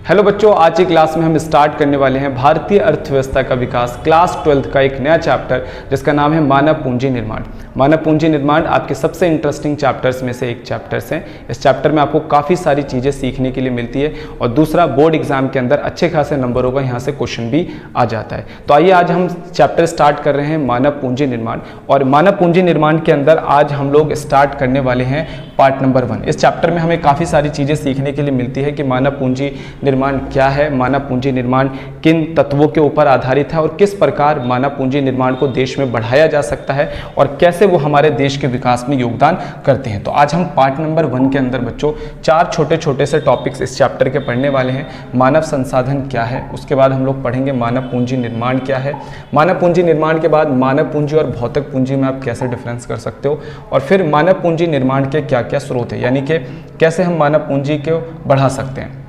Hello बच्चों, आज की क्लास में हम स्टार्ट करने वाले हैं भारतीय अर्थव्यवस्था का विकास क्लास 12th का एक नया चैप्टर जिसका नाम है मानव पूंजी निर्माण। मानव पूंजी निर्माण आपके सबसे इंटरेस्टिंग चैप्टर्स में से एक चैप्टर्स हैं। इस चैप्टर में आपको काफ़ी सारी चीज़ें सीखने के लिए मिलती है और दूसरा बोर्ड एग्जाम के अंदर अच्छे खासे नंबरों का यहाँ से क्वेश्चन भी आ जाता है। तो आइए आज हम चैप्टर स्टार्ट कर रहे हैं मानव पूंजी निर्माण। और मानव पूंजी निर्माण के अंदर आज हम लोग स्टार्ट करने वाले हैं पार्ट नंबर 1। इस चैप्टर में हमें काफ़ी सारी चीज़ें सीखने के लिए मिलती है कि मानव पूंजी निर्माण क्या है, मानव पूंजी निर्माण किन तत्वों के ऊपर आधारित है और किस प्रकार मानव पूंजी निर्माण को देश में बढ़ाया जा सकता है और कैसे वो हमारे देश के विकास में योगदान करते हैं। तो आज हम पार्ट नंबर 1 के अंदर बच्चों 4 छोटे छोटे से टॉपिक्स इस चैप्टर के पढ़ने वाले हैं। मानव संसाधन क्या है, उसके बाद हम लोग पढ़ेंगे मानव पूंजी निर्माण क्या है, मानव पूंजी निर्माण के बाद मानव पूंजी और भौतिक पूंजी में आप कैसे डिफरेंस कर सकते हो, और फिर मानव पूंजी निर्माण के क्या क्या स्रोत है, यानी कि कैसे हम मानव पूंजी को बढ़ा सकते हैं।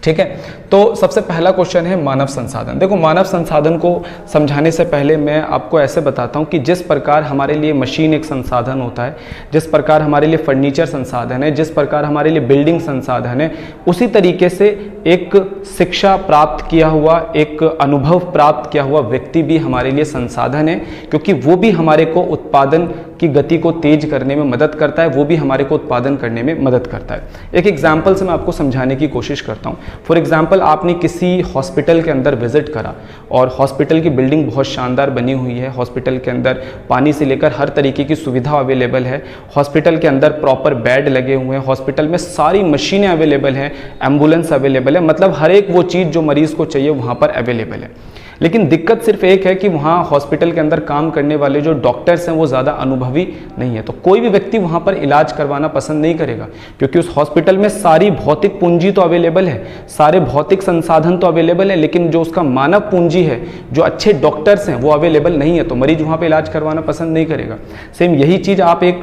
ठीक है, तो सबसे पहला क्वेश्चन है मानव संसाधन। देखो, मानव संसाधन को समझाने से पहले मैं आपको ऐसे बताता हूँ कि जिस प्रकार हमारे लिए मशीन एक संसाधन होता है, जिस प्रकार हमारे लिए फर्नीचर संसाधन है, जिस प्रकार हमारे लिए बिल्डिंग संसाधन है, उसी तरीके से एक शिक्षा प्राप्त किया हुआ, एक अनुभव प्राप्त किया हुआ व्यक्ति भी हमारे लिए संसाधन है, क्योंकि वो भी हमारे को उत्पादन की गति को तेज करने में मदद करता है, वो भी हमारे को उत्पादन करने में मदद करता है। एक एग्जाम्पल से मैं आपको समझाने की कोशिश करता हूँ। फॉर एग्जाम्पल, आपने किसी हॉस्पिटल के अंदर विजिट करा और हॉस्पिटल की बिल्डिंग बहुत शानदार बनी हुई है, हॉस्पिटल के अंदर पानी से लेकर हर तरीके की सुविधा अवेलेबल है, हॉस्पिटल के अंदर प्रॉपर बेड लगे हुए हैं, हॉस्पिटल में सारी मशीनें अवेलेबल हैं, एम्बुलेंस अवेलेबल है, मतलब हर एक वो चीज़ जो मरीज़ को चाहिए वहाँ पर अवेलेबल है। लेकिन दिक्कत सिर्फ एक है कि वहाँ हॉस्पिटल के अंदर काम करने वाले जो डॉक्टर्स हैं वो ज़्यादा अनुभवी नहीं है। तो कोई भी व्यक्ति वहाँ पर इलाज करवाना पसंद नहीं करेगा, क्योंकि उस हॉस्पिटल में सारी भौतिक पूंजी तो अवेलेबल है, सारे भौतिक संसाधन तो अवेलेबल है, लेकिन जो उसका मानव पूंजी है, जो अच्छे डॉक्टर्स हैं, वो अवेलेबल नहीं है। तो मरीज वहाँ पर इलाज करवाना पसंद नहीं करेगा। सेम यही चीज़ आप एक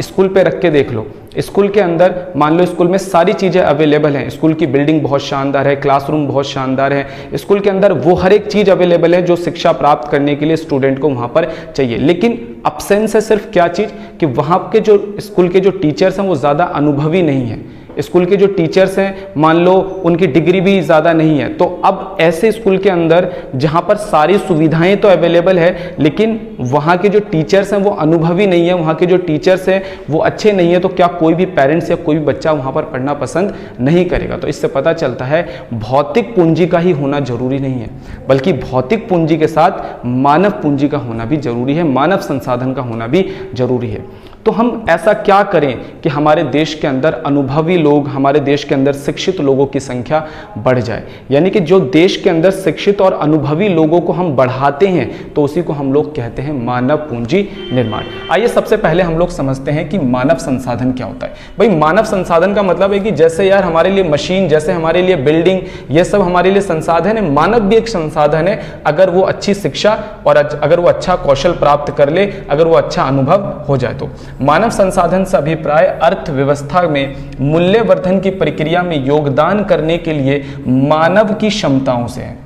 स्कूल पर रख के देख लो। स्कूल के अंदर मान लो स्कूल में सारी चीज़ें अवेलेबल हैं, स्कूल की बिल्डिंग बहुत शानदार है, क्लासरूम बहुत शानदार है, स्कूल के अंदर वो हर एक चीज़ अवेलेबल है जो शिक्षा प्राप्त करने के लिए स्टूडेंट को वहाँ पर चाहिए। लेकिन अब्सेंस है सिर्फ क्या चीज़ कि वहाँ के जो स्कूल के जो टीचर्स हैं वो ज़्यादा अनुभवी नहीं है। स्कूल के जो टीचर्स हैं मान लो उनकी डिग्री भी ज़्यादा नहीं है। तो अब ऐसे स्कूल के अंदर जहाँ पर सारी सुविधाएं तो अवेलेबल है, लेकिन वहाँ के जो टीचर्स हैं वो अनुभवी नहीं है, वहाँ के जो टीचर्स हैं वो अच्छे नहीं है, तो क्या कोई भी पेरेंट्स या कोई भी बच्चा वहाँ पर पढ़ना पसंद नहीं करेगा। तो इससे पता चलता है भौतिक पूंजी का ही होना जरूरी नहीं है, बल्कि भौतिक पूंजी के साथ मानव पूंजी का होना भी जरूरी है, मानव संसाधन का होना भी जरूरी है। तो हम ऐसा क्या करें कि हमारे देश के अंदर अनुभवी लोग, हमारे देश के अंदर शिक्षित लोगों की संख्या बढ़ जाए, यानी कि जो देश के अंदर शिक्षित और अनुभवी लोगों को हम बढ़ाते हैं तो उसी को हम लोग कहते हैं मानव पूंजी निर्माण। आइए सबसे पहले हम लोग समझते हैं कि मानव संसाधन क्या होता है। भाई, मानव संसाधन का मतलब है कि जैसे यार हमारे लिए मशीन, जैसे हमारे लिए बिल्डिंग, ये सब हमारे लिए संसाधन है, मानव भी एक संसाधन है। अगर वो अच्छी शिक्षा और अगर वो अच्छा कौशल प्राप्त कर ले, अगर वो अच्छा अनुभव हो जाए तो मानव संसाधन से अभिप्राय अर्थव्यवस्था में मूल्यवर्धन की प्रक्रिया में योगदान करने के लिए मानव की क्षमताओं से है।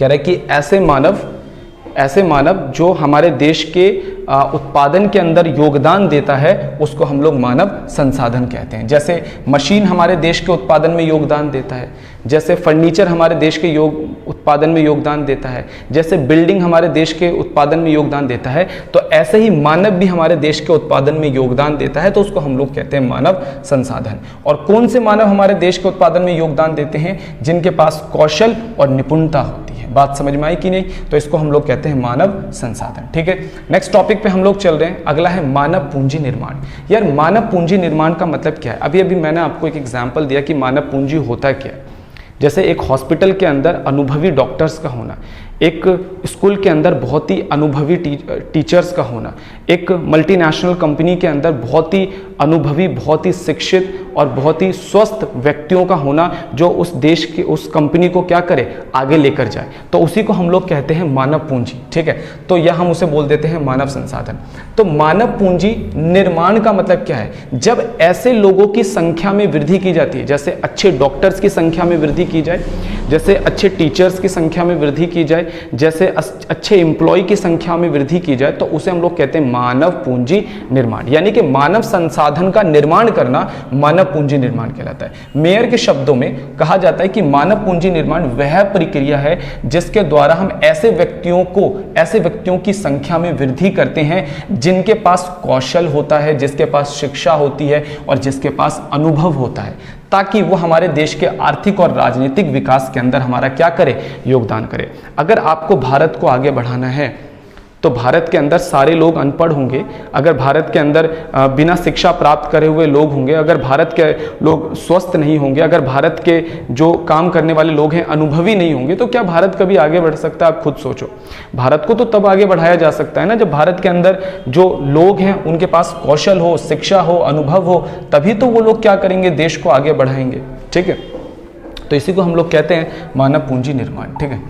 कह रहे कि ऐसे मानव जो हमारे देश के उत्पादन के अंदर योगदान देता है उसको हम लोग मानव संसाधन कहते हैं। जैसे मशीन हमारे देश के उत्पादन में योगदान देता है, जैसे फर्नीचर हमारे देश के उत्पादन में योगदान देता है, जैसे बिल्डिंग हमारे देश के उत्पादन में योगदान देता है, तो ऐसे ही मानव भी हमारे देश के उत्पादन में योगदान देता है, तो उसको हम लोग कहते हैं मानव संसाधन। और कौन से मानव हमारे देश के उत्पादन में योगदान देते हैं? जिनके पास कौशल और निपुणता होती है। बात समझ में आई कि नहीं? तो इसको हम लोग कहते हैं मानव संसाधन। ठीक है, नेक्स्ट टॉपिक पे हम लोग चल रहे हैं। अगला है मानव पूंजी निर्माण। यार, मानव पूंजी निर्माण का मतलब क्या है? अभी मैंने आपको एक एग्जांपल दिया कि मानव पूंजी होता क्या है। जैसे एक हॉस्पिटल के अंदर अनुभवी डॉक्टर्स का होना, एक स्कूल के अंदर बहुत ही अनुभवी टीचर्स का होना, एक मल्टीनेशनल कंपनी के अंदर बहुत ही अनुभवी, बहुत ही शिक्षित और बहुत ही स्वस्थ व्यक्तियों का होना जो उस देश की, उस कंपनी को क्या करे, आगे लेकर जाए, तो उसी को हम लोग कहते हैं मानव पूंजी। ठीक है, तो यह हम उसे बोल देते हैं मानव संसाधन। तो मानव पूंजी निर्माण का मतलब क्या है? जब ऐसे लोगों की संख्या में वृद्धि की जाती है, जैसे अच्छे डॉक्टर्स की संख्या में वृद्धि की जाए, जैसे अच्छे टीचर्स की संख्या में वृद्धि की जाए, जैसे अच्छे एम्प्लॉय की संख्या में वृद्धि की जाए, तो उसे हम लोग कहते हैं मानव पूंजी निर्माण। यानी कि मानव संसाधन का निर्माण करना मानव पूंजी निर्माण कहलाता है। मेयर के शब्दों में कहा जाता है कि मानव पूंजी निर्माण वह प्रक्रिया है जिसके द्वारा हम ऐसे व्यक्तियों की संख्या में वृद्धि करते हैं जिनके पास कौशल होता है, जिसके पास शिक्षा होती है और जिसके पास अनुभव होता है, ताकि वो हमारे देश के आर्थिक और राजनीतिक विकास के अंदर हमारा क्या करे, योगदान करे। अगर आपको भारत को आगे बढ़ाना है तो भारत के अंदर सारे लोग अनपढ़ होंगे, अगर भारत के अंदर बिना शिक्षा प्राप्त करे हुए लोग होंगे, अगर भारत के लोग स्वस्थ नहीं होंगे, अगर भारत के जो काम करने वाले लोग हैं अनुभवी नहीं होंगे, तो क्या भारत कभी आगे बढ़ सकता है? आप खुद सोचो। भारत को तो तब आगे बढ़ाया जा सकता है ना जब भारत के अंदर जो लोग हैं उनके पास कौशल हो, शिक्षा हो, अनुभव हो, तभी तो वो लोग क्या करेंगे, देश को आगे बढ़ाएंगे। ठीक है, तो इसी को हम लोग कहते हैं मानव पूंजी निर्माण। ठीक है,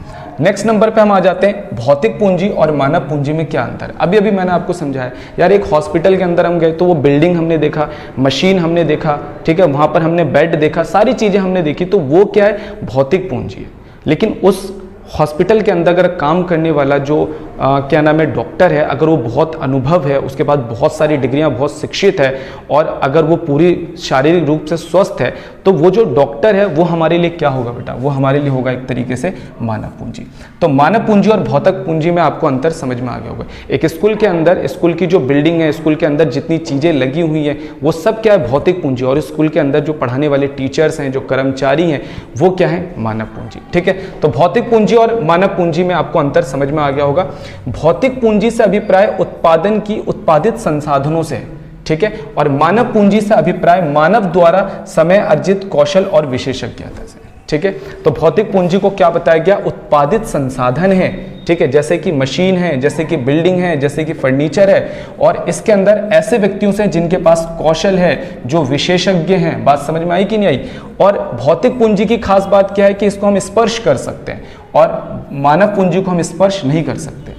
नेक्स्ट नंबर पे हम आ जाते हैं भौतिक पूंजी और मानव पूंजी में क्या अंतर है। अभी मैंने आपको समझाया यार, एक हॉस्पिटल के अंदर हम गए तो वो बिल्डिंग हमने देखा, मशीन हमने देखा, ठीक है, वहां पर हमने बेड देखा, सारी चीजें हमने देखी, तो वो क्या है, भौतिक पूंजी है। लेकिन उस हॉस्पिटल के अंदर अगर काम करने वाला जो क्या नाम है, डॉक्टर है, अगर वो बहुत अनुभव है, उसके बाद बहुत सारी डिग्रियां, बहुत शिक्षित है, और अगर वो पूरी शारीरिक रूप से स्वस्थ है, तो वो जो डॉक्टर है वो हमारे लिए क्या होगा बेटा, वो हमारे लिए होगा एक तरीके से मानव पूंजी। तो मानव पूंजी और भौतिक पूंजी में आपको अंतर समझ में आ गया होगा। एक स्कूल के अंदर, स्कूल की जो बिल्डिंग है, स्कूल के अंदर जितनी चीजें लगी हुई हैं, वो सब क्या है, भौतिक पूंजी, और स्कूल के अंदर जो पढ़ाने वाले टीचर्स हैं, जो कर्मचारी हैं, वो क्या है, मानव पूंजी। ठीक है, तो भौतिक पूंजी और मानव पूंजी में आपको अंतर समझ में आ गया होगा। भौतिक पूंजी से अभिप्राय उत्पादन की उत्पादित संसाधनों से, ठीक है, और मानव पूंजी से अभिप्राय मानव द्वारा समय अर्जित कौशल और विशेषज्ञता से। ठीक है, तो भौतिक पूंजी को क्या बताया गया, उत्पादित संसाधन है, ठीक है, जैसे कि मशीन है, जैसे कि बिल्डिंग है, जैसे कि फर्नीचर है, और इसके अंदर ऐसे व्यक्तियों से जिनके पास कौशल है, जो विशेषज्ञ हैं। बात समझ में आई कि नहीं आई? और भौतिक पूंजी की खास बात क्या है कि इसको हम स्पर्श कर सकते हैं, और मानव पूंजी को हम स्पर्श नहीं कर सकते।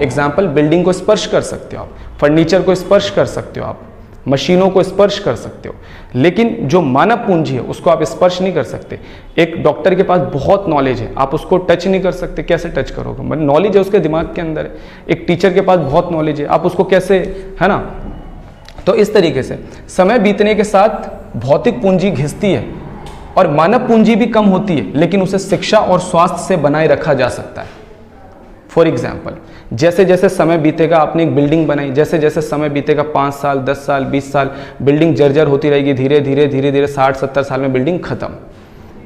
एग्जाम्पल, बिल्डिंग को स्पर्श कर सकते हो आप, फर्नीचर को स्पर्श कर सकते हो आप, मशीनों को स्पर्श कर सकते हो, लेकिन जो मानव पूंजी है उसको आप स्पर्श नहीं कर सकते। एक डॉक्टर के पास बहुत नॉलेज है, आप उसको टच नहीं कर सकते, कैसे टच करोगे, मतलब नॉलेज है उसके दिमाग के अंदर है। एक टीचर के पास बहुत नॉलेज है, आप उसको कैसे, है ना। तो इस तरीके से समय बीतने के साथ भौतिक पूंजी घिसती है और मानव पूंजी भी कम होती है, लेकिन उसे शिक्षा और स्वास्थ्य से बनाए रखा जा सकता है। फॉर एग्जाम्पल, जैसे जैसे समय बीतेगा, आपने एक बिल्डिंग बनाई, जैसे जैसे समय बीतेगा, 5 साल, 10 साल, 20 साल, बिल्डिंग जर्जर होती रहेगी, धीरे धीरे 60-70 साल में बिल्डिंग खत्म।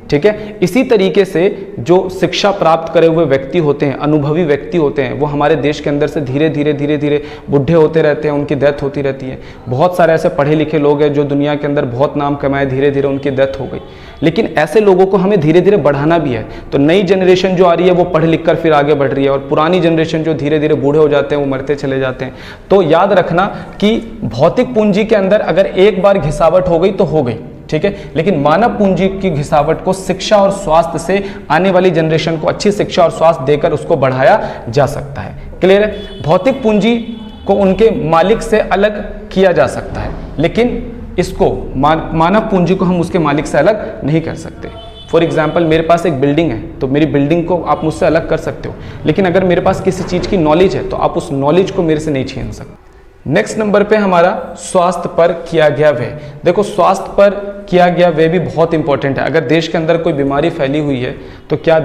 ठीक है, इसी तरीके से जो शिक्षा प्राप्त करे हुए व्यक्ति होते हैं, अनुभवी व्यक्ति होते हैं, वो हमारे देश के अंदर से धीरे धीरे बुढ़े होते रहते हैं, उनकी डेथ होती रहती है। बहुत सारे ऐसे पढ़े लिखे लोग हैं जो दुनिया के अंदर बहुत नाम कमाए, धीरे धीरे उनकी डेथ हो गई। लेकिन ऐसे लोगों को हमें धीरे धीरे बढ़ाना भी है। तो नई जनरेशन जो आ रही है वो पढ़ लिख कर फिर आगे बढ़ रही है, और पुरानी जनरेशन जो धीरे धीरे बूढ़े हो जाते हैं वो मरते चले जाते हैं। तो याद रखना कि भौतिक पूंजी के अंदर अगर एक बार घिसावट हो गई तो हो गई, ठीक है, लेकिन मानव पूंजी की घिसावट को शिक्षा और स्वास्थ्य से आने वाली जनरेशन को अच्छी शिक्षा और स्वास्थ्य देकर उसको बढ़ाया जा सकता है। क्लियर है? भौतिक पूंजी को उनके मालिक से अलग किया जा सकता है, लेकिन इसको मानव पूंजी को हम उसके मालिक से अलग नहीं कर सकते। फॉर एग्जाम्पल, मेरे पास एक बिल्डिंग है, तो मेरी बिल्डिंग को आप मुझसे अलग कर सकते हो, लेकिन अगर मेरे पास किसी चीज़ की नॉलेज है तो आप उस नॉलेज को मेरे से नहीं छीन सकते। नेक्स्ट नंबर पे हमारा स्वास्थ्य पर किया गया व्यय। देखो, स्वास्थ्य पर किया गया व्यय भी बहुत इंपॉर्टेंट है। अगर देश के अंदर कोई बीमारी फैली हुई है तो क्या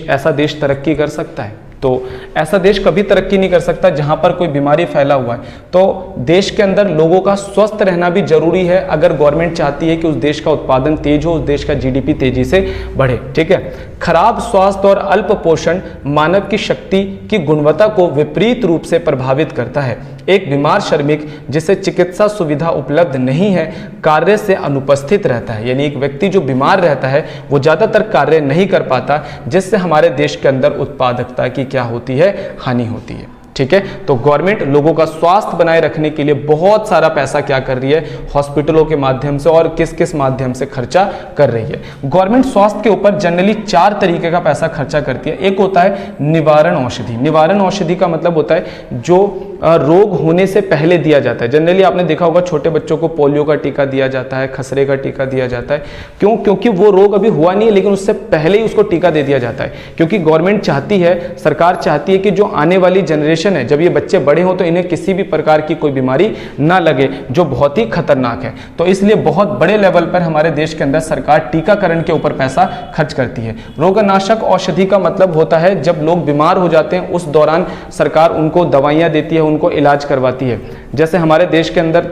ऐसा देश तरक्की कर सकता है? तो ऐसा देश कभी तरक्की नहीं कर सकता जहां पर कोई बीमारी फैला हुआ है। तो देश के अंदर लोगों का स्वस्थ रहना भी जरूरी है अगर गवर्नमेंट चाहती है कि उस देश का उत्पादन तेज हो, उस देश का जीडीपी तेजी से बढ़े। ठीक है, खराब स्वास्थ्य और अल्प पोषण मानव की शक्ति की गुणवत्ता को विपरीत रूप से प्रभावित करता है। एक बीमार श्रमिक जिसे चिकित्सा सुविधा उपलब्ध नहीं है कार्य से अनुपस्थित रहता है, यानी एक व्यक्ति जो बीमार रहता है वो ज्यादातर कार्य नहीं कर पाता, जिससे हमारे देश के अंदर उत्पादकता की क्या होती है, हानि होती है। ठीक है। तो गवर्नमेंट लोगों का स्वास्थ्य बनाए रखने के लिए बहुत सारा पैसा क्या कर रही है, हॉस्पिटलों के माध्यम से और किस किस माध्यम से खर्चा कर रही है। गवर्नमेंट स्वास्थ्य के ऊपर जनरली 4 तरीके का पैसा खर्चा करती है। एक होता है निवारण औषधि। निवारण औषधि का मतलब होता है जो रोग होने से पहले दिया जाता है। जनरली आपने देखा होगा छोटे बच्चों को पोलियो का टीका दिया जाता है, खसरे का टीका दिया जाता है। क्यों? क्योंकि वो रोग अभी हुआ नहीं है, लेकिन उससे पहले ही उसको टीका दे दिया जाता है। क्योंकि गवर्नमेंट चाहती है, सरकार चाहती है कि जो आने वाली जनरेशन है, जब ये बच्चे बड़े हों तो इन्हें किसी भी प्रकार की कोई बीमारी ना लगे जो बहुत ही खतरनाक है। तो इसलिए बहुत बड़े लेवल पर हमारे देश के अंदर सरकार टीकाकरण के ऊपर पैसा खर्च करती है। रोगनाशक औषधि का मतलब होता है जब लोग बीमार हो जाते हैं उस दौरान सरकार उनको दवाइयां देती है, उनको इलाज करवाती है। जैसे हमारे देश के अंदर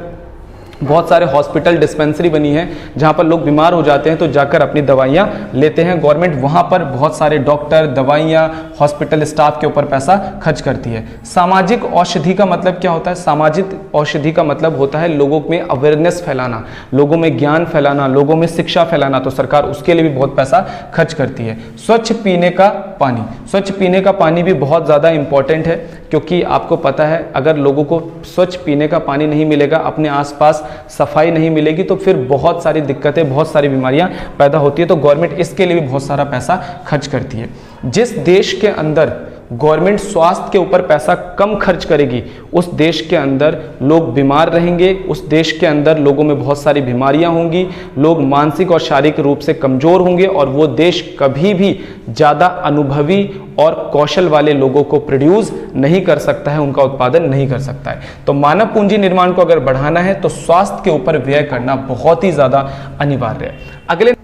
बहुत सारे हॉस्पिटल डिस्पेंसरी बनी है जहां पर लोग बीमार हो जाते हैं तो जाकर अपनी दवाइयां लेते हैं। गवर्नमेंट वहां पर बहुत सारे डॉक्टर, दवाइयां, हॉस्पिटल स्टाफ के ऊपर पैसा खर्च करती है। सामाजिक औषधि का मतलब क्या होता है? सामाजिक औषधि का मतलब होता है लोगों में अवेयरनेस फैलाना, लोगों में ज्ञान फैलाना, लोगों में शिक्षा फैलाना। तो सरकार उसके लिए भी बहुत पैसा खर्च करती है। स्वच्छ पीने का पानी। स्वच्छ पीने का पानी भी बहुत ज़्यादा इंपॉर्टेंट है, क्योंकि आपको पता है अगर लोगों को स्वच्छ पीने का पानी नहीं मिलेगा, अपने आसपास सफाई नहीं मिलेगी, तो फिर बहुत सारी दिक्कतें, बहुत सारी बीमारियां पैदा होती है। तो गवर्नमेंट इसके लिए भी बहुत सारा पैसा खर्च करती है। जिस देश के अंदर गवर्नमेंट स्वास्थ्य के ऊपर पैसा कम खर्च करेगी उस देश के अंदर लोग बीमार रहेंगे, उस देश के अंदर लोगों में बहुत सारी बीमारियां होंगी, लोग मानसिक और शारीरिक रूप से कमजोर होंगे और वो देश कभी भी ज़्यादा अनुभवी और कौशल वाले लोगों को प्रोड्यूस नहीं कर सकता है, उनका उत्पादन नहीं कर सकता है। तो मानव पूंजी निर्माण को अगर बढ़ाना है तो स्वास्थ्य के ऊपर व्यय करना बहुत ही ज़्यादा अनिवार्य है। अगले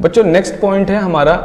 बच्चों नेक्स्ट पॉइंट है हमारा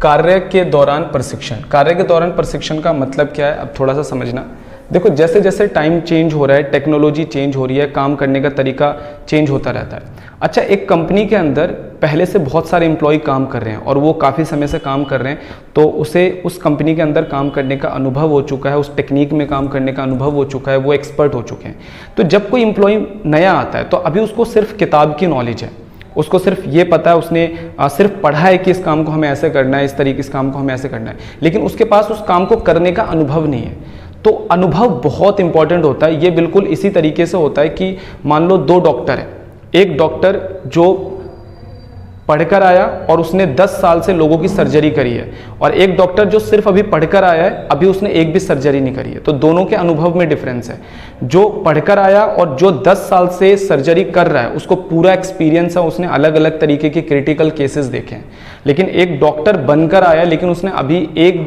कार्य के दौरान प्रशिक्षण। कार्य के दौरान प्रशिक्षण का मतलब क्या है, अब थोड़ा सा समझना। देखो जैसे जैसे टाइम चेंज हो रहा है, टेक्नोलॉजी चेंज हो रही है, काम करने का तरीका चेंज होता रहता है। अच्छा, एक कंपनी के अंदर पहले से बहुत सारे एम्प्लॉय काम कर रहे हैं और वो काफ़ी समय से काम कर रहे हैं, तो उसे उस कंपनी के अंदर काम करने का अनुभव हो चुका है, उस टेक्निक में काम करने का अनुभव हो चुका है, वो एक्सपर्ट हो चुके हैं। तो जब कोई एम्प्लॉय नया आता है तो अभी उसको सिर्फ किताब की नॉलेज है, उसको सिर्फ ये पता है, उसने सिर्फ पढ़ा है कि इस काम को हमें ऐसे करना है, इस तरीके इस काम को हमें ऐसे करना है, लेकिन उसके पास उस काम को करने का अनुभव नहीं है। तो अनुभव बहुत इंपॉर्टेंट होता है। ये बिल्कुल इसी तरीके से होता है कि मान लो 2 डॉक्टर हैं, एक डॉक्टर जो पढ़कर आया और उसने 10 साल से लोगों की सर्जरी करी है, और एक डॉक्टर जो सिर्फ अभी पढ़कर आया है, अभी उसने एक भी सर्जरी नहीं करी है। तो दोनों के अनुभव में डिफरेंस है। जो पढ़कर आया और जो 10 साल से सर्जरी कर रहा है उसको पूरा एक्सपीरियंस है, उसने अलग अलग तरीके के क्रिटिकल केसेस देखे हैं। लेकिन एक डॉक्टर बनकर आया लेकिन उसने अभी एक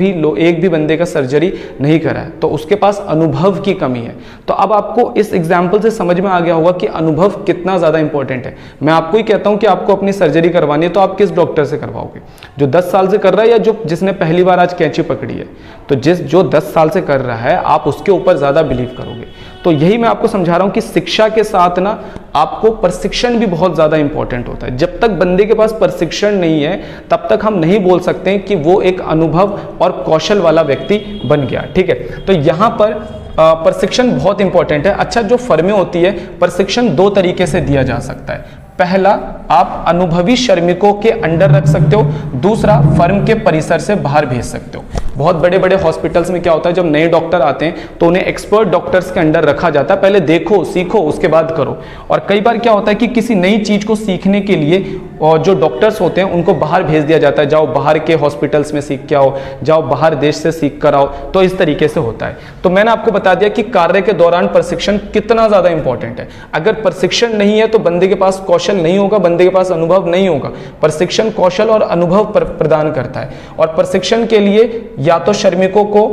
भी बंदे का सर्जरी नहीं करा है, तो उसके पास अनुभव की कमी है। तो अब आपको इस एग्जाम्पल से समझ में आ गया होगा कि अनुभव कितना ज़्यादा इंपॉर्टेंट है। मैं आपको ही कहता हूँ कि आपको अपनी सर्जरी करवानी है तो आप किस डॉक्टर से करवाओगे, जो 10 साल से कर रहा है या जिसने पहली बार आज कैंची पकड़ी है? तो जो 10 साल से कर रहा है आप उसके ऊपर ज़्यादा बिलीव करोगे। तो यही मैं आपको समझा रहा हूँ कि शिक्षा के साथ ना आपको प्रशिक्षण भी बहुत ज़्यादा इंपॉर्टेंट होता है। जब तक बंदे के पास प्रशिक्षण नहीं है तब तक हम नहीं बोल सकते कि वो एक अनुभव और कौशल वाला व्यक्ति बन गया। ठीक है, तो यहाँ पर प्रशिक्षण बहुत इंपॉर्टेंट है। अच्छा, जो फर्में होती है प्रशिक्षण 2 तरीके से दिया जा सकता है। पहला, आप अनुभवी श्रमिकों के अंडर रख सकते हो, दूसरा फर्म के परिसर से बाहर भेज सकते हो। बहुत बड़े बड़े हॉस्पिटल्स में क्या होता है, जब नए डॉक्टर आते हैं तो उन्हें एक्सपर्ट डॉक्टर्स के अंडर रखा जाता है, पहले देखो सीखो उसके बाद करो। और कई बार क्या होता है कि किसी नई चीज को सीखने के लिए और जो डॉक्टर्स होते हैं उनको बाहर भेज दिया जाता है, जाओ बाहर के हॉस्पिटल्स में सीख के आओ, जाओ बाहर देश से सीख कर आओ। तो इस तरीके से होता है। तो मैंने आपको बता दिया कि कार्य के दौरान प्रशिक्षण कितना ज्यादा इंपॉर्टेंट है। अगर प्रशिक्षण नहीं है तो बंदे के पास कौशल नहीं होगा, बंदे के पास अनुभव नहीं होगा। प्रशिक्षण कौशल और अनुभव प्रदान करता है, और प्रशिक्षण के लिए या तो श्रमिकों को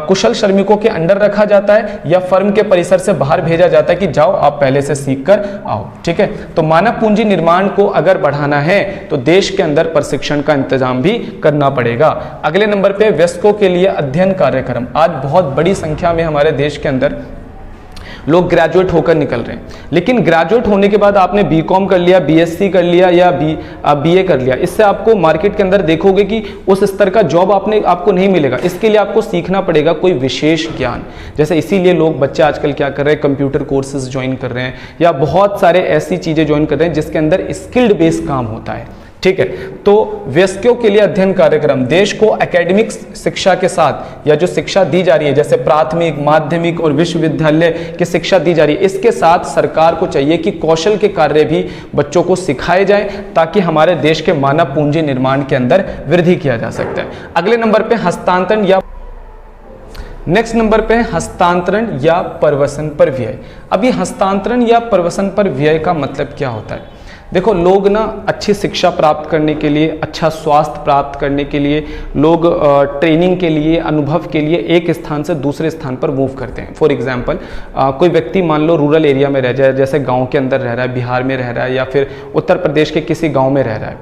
कुशल श्रमिकों के अंडर रखा जाता है या फर्म के परिसर से बाहर भेजा जाता है कि जाओ आप पहले से सीख कर आओ। ठीक है, तो मानव पूंजी निर्माण को अगर बढ़ाना है तो देश के अंदर प्रशिक्षण का इंतजाम भी करना पड़ेगा। अगले नंबर पे वयस्कों के लिए अध्ययन कार्यक्रम। आज बहुत बड़ी संख्या में हमारे देश के अंदर लोग ग्रेजुएट होकर निकल रहे हैं, लेकिन ग्रेजुएट होने के बाद आपने बीकॉम कर लिया, बीएससी कर लिया या बीए कर लिया, इससे आपको मार्केट के अंदर देखोगे कि उस स्तर का जॉब आपको नहीं मिलेगा। इसके लिए आपको सीखना पड़ेगा कोई विशेष ज्ञान। जैसे इसीलिए लोग बच्चे आजकल क्या कर रहे हैं, कंप्यूटर कोर्सेज ज्वाइन कर रहे हैं या बहुत सारे ऐसी चीजें ज्वाइन कर रहे हैं जिसके अंदर स्किल्ड बेस्ड काम होता है। ठीक है। तो वयस्कों के लिए अध्ययन कार्यक्रम देश को एकेडमिक शिक्षा के साथ या जो शिक्षा दी जा रही है, जैसे प्राथमिक, माध्यमिक और विश्वविद्यालय की शिक्षा दी जा रही है, इसके साथ सरकार को चाहिए कि कौशल के कार्य भी बच्चों को सिखाए जाएं, ताकि हमारे देश के मानव पूंजी निर्माण के अंदर वृद्धि किया जा सकता है। अगले नंबर पे हस्तांतरण या नेक्स्ट नंबर पे हस्तांतरण या प्रवसन पर व्यय। अब ये हस्तांतरण या प्रवसन पर व्यय का मतलब क्या होता है? देखो, लोग ना अच्छी शिक्षा प्राप्त करने के लिए, अच्छा स्वास्थ्य प्राप्त करने के लिए, लोग ट्रेनिंग के लिए, अनुभव के लिए एक स्थान से दूसरे स्थान पर मूव करते हैं। फॉर एग्जांपल, कोई व्यक्ति मान लो रूरल एरिया में रह जाए, जैसे गांव के अंदर रह रहा है, बिहार में रह रहा है या फिर उत्तर प्रदेश के किसी गांव में रह रहा है,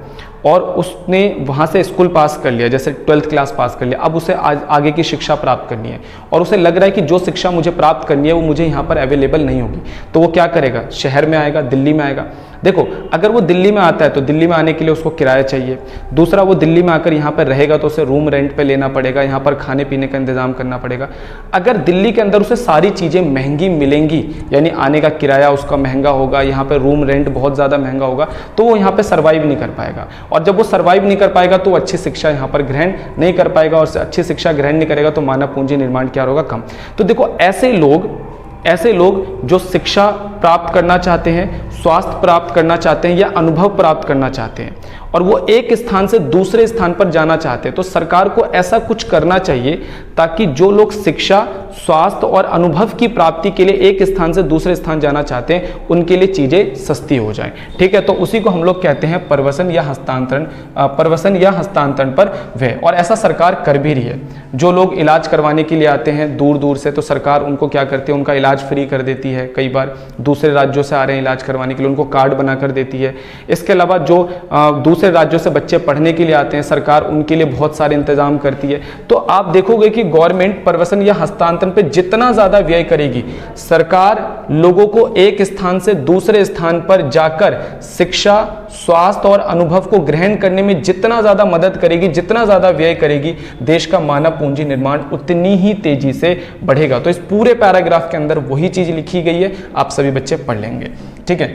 और उसने वहाँ से स्कूल पास कर लिया, जैसे 12th क्लास पास कर लिया, अब उसे आगे की शिक्षा प्राप्त करनी है और उसे लग रहा है कि जो शिक्षा मुझे प्राप्त करनी है वो मुझे यहाँ पर अवेलेबल नहीं होगी, तो वो क्या करेगा? शहर में आएगा, दिल्ली में आएगा। देखो, अगर वो दिल्ली में आता है तो दिल्ली में आने के लिए उसको किराया चाहिए। दूसरा, वो दिल्ली में आकर यहाँ पर रहेगा तो उसे रूम रेंट पे लेना पड़ेगा, यहाँ पर खाने पीने का इंतजाम करना पड़ेगा। अगर दिल्ली के अंदर उसे सारी चीज़ें महंगी मिलेंगी, यानी आने का किराया उसका महंगा होगा, यहाँ पर रूम रेंट बहुत ज़्यादा महंगा होगा, तो वो यहाँ पर सर्वाइव नहीं कर पाएगा। और जब वो सर्वाइव नहीं कर पाएगा तो अच्छी शिक्षा यहाँ पर ग्रहण नहीं कर पाएगा, और अच्छी शिक्षा ग्रहण नहीं करेगा तो मानव पूंजी निर्माण क्या होगा? कम। तो देखो, ऐसे लोग जो शिक्षा प्राप्त करना चाहते हैं, स्वास्थ्य प्राप्त करना चाहते हैं या अनुभव प्राप्त करना चाहते हैं, और वो एक स्थान से दूसरे स्थान पर जाना चाहते हैं, तो सरकार को ऐसा कुछ करना चाहिए ताकि जो लोग शिक्षा, स्वास्थ्य और अनुभव की प्राप्ति के लिए एक स्थान से दूसरे स्थान जाना चाहते हैं, उनके लिए चीज़ें सस्ती हो जाएं। ठीक है, तो उसी को हम लोग कहते हैं प्रवसन या हस्तांतरण पर व्यय, और ऐसा सरकार कर भी रही है। जो लोग इलाज करवाने के लिए आते हैं दूर दूर से, तो सरकार उनको क्या करती है? उनका इलाज फ्री कर देती है। कई बार दूसरे राज्यों से आ रहे हैं इलाज करवाने के लिए, उनको कार्ड बना कर देती है। इसके अलावा जो दूसरे राज्यों से बच्चे पढ़ने के लिए आते हैं, सरकार उनके लिए बहुत सारे इंतजाम करती है। तो आप देखोगे कि गवर्नमेंट प्रवसन या हस्तांतरण पे जितना ज्यादा व्यय करेगी, सरकार लोगों को एक स्थान से दूसरे स्थान पर जाकर शिक्षा, स्वास्थ्य और अनुभव को ग्रहण करने में जितना ज्यादा मदद करेगी, जितना ज्यादा व्यय करेगी, देश का मानव पूंजी निर्माण उतनी ही तेजी से बढ़ेगा। तो इस पूरे पैराग्राफ के अंदर वही चीज लिखी गई है, आप सभी बच्चे पढ़ लेंगे। ठीक है,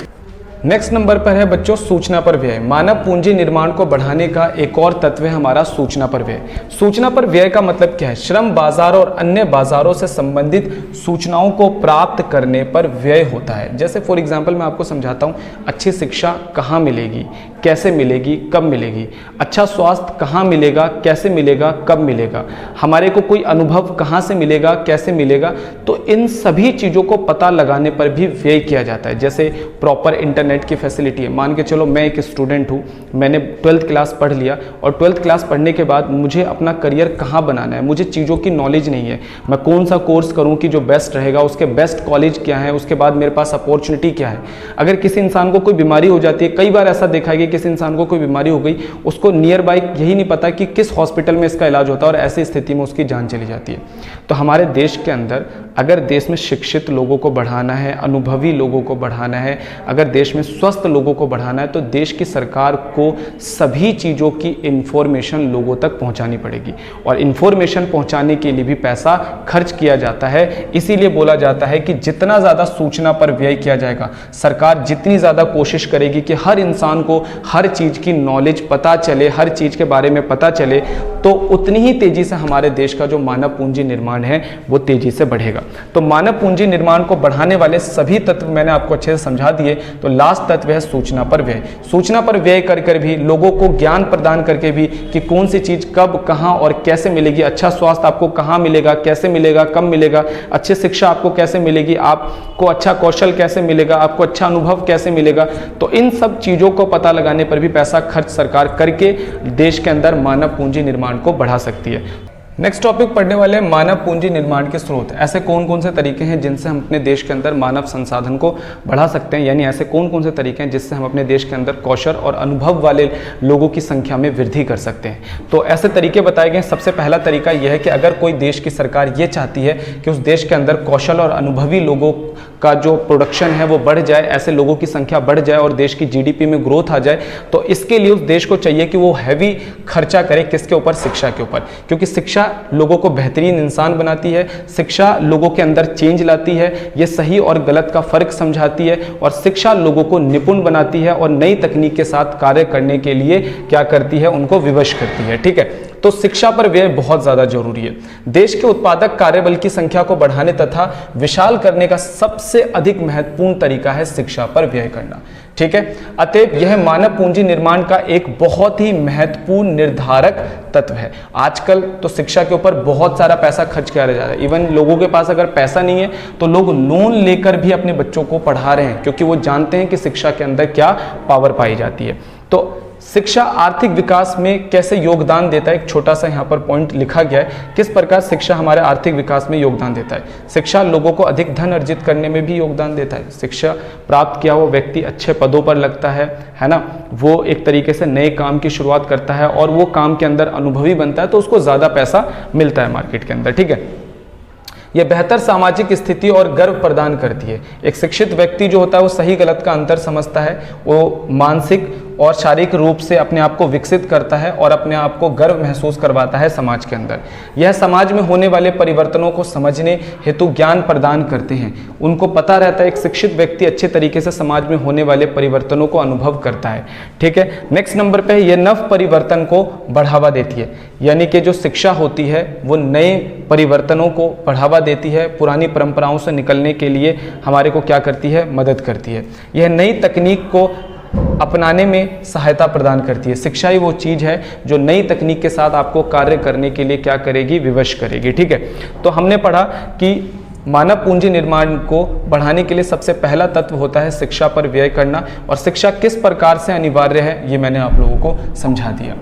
नेक्स्ट नंबर पर है बच्चों सूचना पर व्यय। मानव पूंजी निर्माण को बढ़ाने का एक और तत्व है हमारा सूचना पर व्यय। सूचना पर व्यय का मतलब क्या है? श्रम बाजार और अन्य बाजारों से संबंधित सूचनाओं को प्राप्त करने पर व्यय होता है। जैसे फॉर एग्जांपल मैं आपको समझाता हूँ, अच्छी शिक्षा कहाँ मिलेगी, कैसे मिलेगी, कब मिलेगी, अच्छा स्वास्थ्य कहाँ मिलेगा, कैसे मिलेगा, कब मिलेगा, हमारे को कोई अनुभव कहाँ से मिलेगा, कैसे मिलेगा, तो इन सभी चीज़ों को पता लगाने पर भी व्यय किया जाता है। जैसे प्रॉपर इंटरनेट की फैसिलिटी है, मान के चलो मैं एक स्टूडेंट हूँ, मैंने 12th क्लास पढ़ लिया और 12th क्लास पढ़ने के बाद मुझे अपना करियर कहाँ बनाना है, मुझे चीज़ों की नॉलेज नहीं है, मैं कौन सा कोर्स करूँ कि जो बेस्ट रहेगा, उसके बेस्ट कॉलेज क्या है, उसके बाद मेरे पास अपॉर्चुनिटी क्या है। अगर किसी इंसान को कोई बीमारी हो जाती है, कई बार ऐसा देखा है कि किसी इंसान को कोई बीमारी हो गई, उसको नियर बाय यही नहीं पता कि किस हॉस्पिटल में इसका इलाज होता है, और ऐसी स्थिति में उसकी जान चली जाती है। तो हमारे देश के अंदर अगर देश में शिक्षित लोगों को बढ़ाना है, अनुभवी लोगों को बढ़ाना है, अगर देश में स्वस्थ लोगों को बढ़ाना है, तो देश की सरकार को सभी चीज़ों की इंफॉर्मेशन लोगों तक पहुंचानी पड़ेगी, और इंफॉर्मेशन पहुंचाने के लिए भी पैसा खर्च किया जाता है। इसीलिए बोला जाता है कि जितना ज़्यादा सूचना पर व्यय किया जाएगा, सरकार जितनी ज़्यादा कोशिश करेगी कि हर इंसान को हर चीज़ की नॉलेज पता चले, हर चीज़ के बारे में पता चले, तो उतनी ही तेज़ी से हमारे देश का जो मानव पूंजी निर्माण है वो तेज़ी से बढ़ेगा। तो मानव पूंजी निर्माण को बढ़ाने वाले सभी तत्व मैंने आपको अच्छे से समझा दिए। तो लास्ट तत्व है सूचना पर व्यय। सूचना पर व्यय कर भी, लोगों को ज्ञान प्रदान करके भी कि कौन सी चीज़ कब, कहाँ और कैसे मिलेगी, अच्छा स्वास्थ्य आपको कहाँ मिलेगा, कैसे मिलेगा, कब मिलेगा, अच्छी शिक्षा आपको कैसे मिलेगी, आपको अच्छा कौशल कैसे मिलेगा, आपको अच्छा अनुभव कैसे मिलेगा। तो इन सब चीज़ों को पता लगाने पर भी पैसा खर्च सरकार करके देश के अंदर मानव पूंजी निर्माण को बढ़ा सकती है। नेक्स्ट टॉपिक पढ़ने वाले हैं मानव पूंजी निर्माण के स्रोत। ऐसे कौन कौन से तरीके हैं जिनसे हम अपने देश के अंदर मानव संसाधन को बढ़ा सकते हैं, यानी ऐसे कौन कौन से तरीके हैं जिससे हम अपने देश के अंदर कौशल और अनुभव वाले लोगों की संख्या में वृद्धि कर सकते हैं। तो ऐसे तरीके बताए गए। सबसे पहला तरीका यह है कि अगर कोई देश की सरकार ये चाहती है कि उस देश के अंदर कौशल और अनुभवी लोगों का जो प्रोडक्शन है वो बढ़ जाए, ऐसे लोगों की संख्या बढ़ जाए और देश की जीडीपी में ग्रोथ आ जाए, तो इसके लिए उस देश को चाहिए कि वो हैवी खर्चा करे किसके ऊपर? शिक्षा के ऊपर। क्योंकि शिक्षा लोगों को बेहतरीन इंसान बनाती है, शिक्षा लोगों के अंदर चेंज लाती है, ये सही और गलत का फर्क समझाती है, और शिक्षा लोगों को निपुण बनाती है और नई तकनीक के साथ कार्य करने के लिए क्या करती है, उनको विवश करती है। ठीक है, तो शिक्षा पर व्यय बहुत ज्यादा जरूरी है। देश के उत्पादक कार्यबल की संख्या को बढ़ाने तथा विशाल करने का सबसे अधिक महत्वपूर्ण तरीका है शिक्षा पर व्यय करना। ठीक है, अतएव यह मानव पूंजी निर्माण का एक बहुत ही महत्वपूर्ण निर्धारक तत्व है। आजकल तो शिक्षा के ऊपर बहुत सारा पैसा खर्च किया जा रहा है। इवन लोगों के पास अगर पैसा नहीं है तो लोग लोन लेकर भी अपने बच्चों को पढ़ा रहे हैं, क्योंकि वो जानते हैं कि शिक्षा के अंदर क्या पावर पाई जाती है। तो शिक्षा आर्थिक विकास में कैसे योगदान देता है, एक छोटा सा यहाँ पर पॉइंट लिखा गया है, किस प्रकार शिक्षा हमारे आर्थिक विकास में योगदान देता है। शिक्षा लोगों को अधिक धन अर्जित करने में भी योगदान देता है। शिक्षा प्राप्त किया हुआ व्यक्ति अच्छे पदों पर लगता है ना, वो एक तरीके से नए काम की शुरुआत करता है और वो काम के अंदर अनुभवी बनता है, तो उसको ज़्यादा पैसा मिलता है मार्केट के अंदर। ठीक है, यह बेहतर सामाजिक स्थिति और गर्व प्रदान करती है। एक शिक्षित व्यक्ति जो होता है वो सही गलत का अंतर समझता है, वो मानसिक और शारीरिक रूप से अपने आप को विकसित करता है और अपने आप को गर्व महसूस करवाता है समाज के अंदर। यह समाज में होने वाले परिवर्तनों को समझने हेतु ज्ञान प्रदान करते हैं। उनको पता रहता है, एक शिक्षित व्यक्ति अच्छे तरीके से समाज में होने वाले परिवर्तनों को अनुभव करता है। ठीक है, नेक्स्ट नंबर पे यह नव परिवर्तन को बढ़ावा देती है, यानी कि जो शिक्षा होती है वो नए परिवर्तनों को बढ़ावा देती है, पुरानी परंपराओं से निकलने के लिए हमारे को क्या करती है, मदद करती है। यह नई तकनीक को अपनाने में सहायता प्रदान करती है। शिक्षा ही वो चीज़ है जो नई तकनीक के साथ आपको कार्य करने के लिए क्या करेगी, विवश करेगी। ठीक है, तो हमने पढ़ा कि मानव पूंजी निर्माण को बढ़ाने के लिए सबसे पहला तत्व होता है शिक्षा पर व्यय करना, और शिक्षा किस प्रकार से अनिवार्य है ये मैंने आप लोगों को समझा दिया।